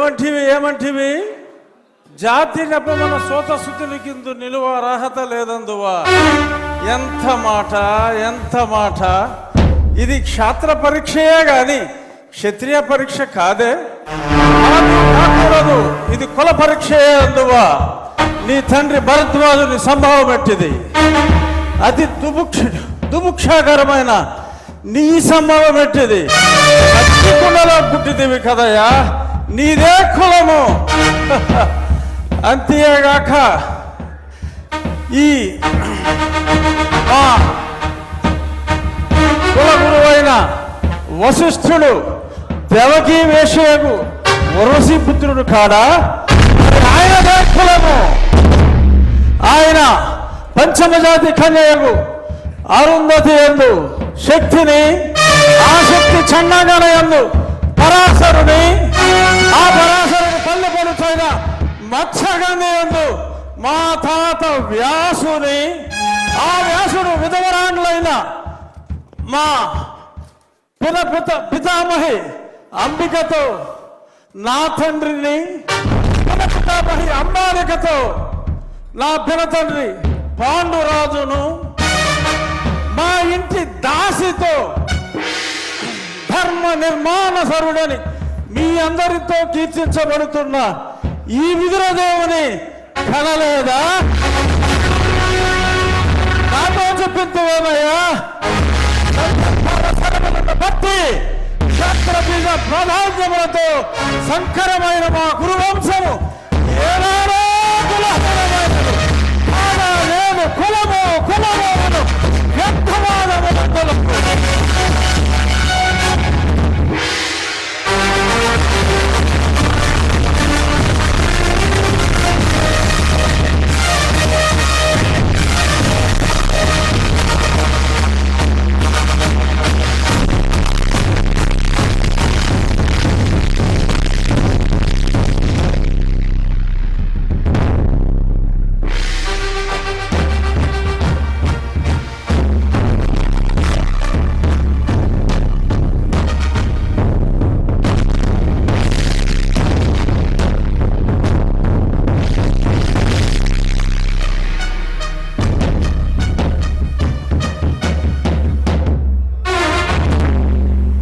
ఏమంటివి జాతి నెపమన సోత సుతులకిందు నిలువ అర్హత లేదందువా. ఎంత మాట ఇది క్షాత్ర పరీక్షయే గాని క్షత్రియ పరీక్ష కాదే. కాకూడదు, ఇది కుల పరీక్షయే అందువా. నీ తండ్రి భరద్వాజుని సంభవం ఎట్టిది. అతి దుముక్షాకరమైన నీ సంభవం ఎట్టిది. కులలో పుట్టిదివి కదయ్యా, నీదే కులము. అంతేగాక ఈ కుల గురువైన వశిష్ఠుడు దేవకీ వేషయకు వరసి పుత్రుడు కాడా, ఆయనదే కులము. ఆయన పంచమజాతి కన్యకు అరుంధతి యందు శక్తిని, ఆ శక్తి చండాగణ యందు పరాశరుని, ఆ పరాశరుని పల్లె పడుతైన మత్స్యగంధి యందు మా తాత వ్యాసుని, ఆ వ్యాసుడు విధవరాండ్లైన మా పితామహి అంబికతో, నా తండ్రిని పితామహి అంబాలికతో, నా పినతండ్రి పాండురాజును, మా ఇంటి దాసితో ధర్మ నిర్మాణ సరుడని మీ అందరితో కీర్తించబడుతున్న ఈ విదురదేవుని కనలేదా? నాతో చెప్పిందేమయ్యా. భక్తి క్షత్రబీజ ప్రాధాన్యములతో సంకరమైన మా గురువంశము ఏనాడో కులహీనమైనది. నేను కులము వ్యర్థవాదములకు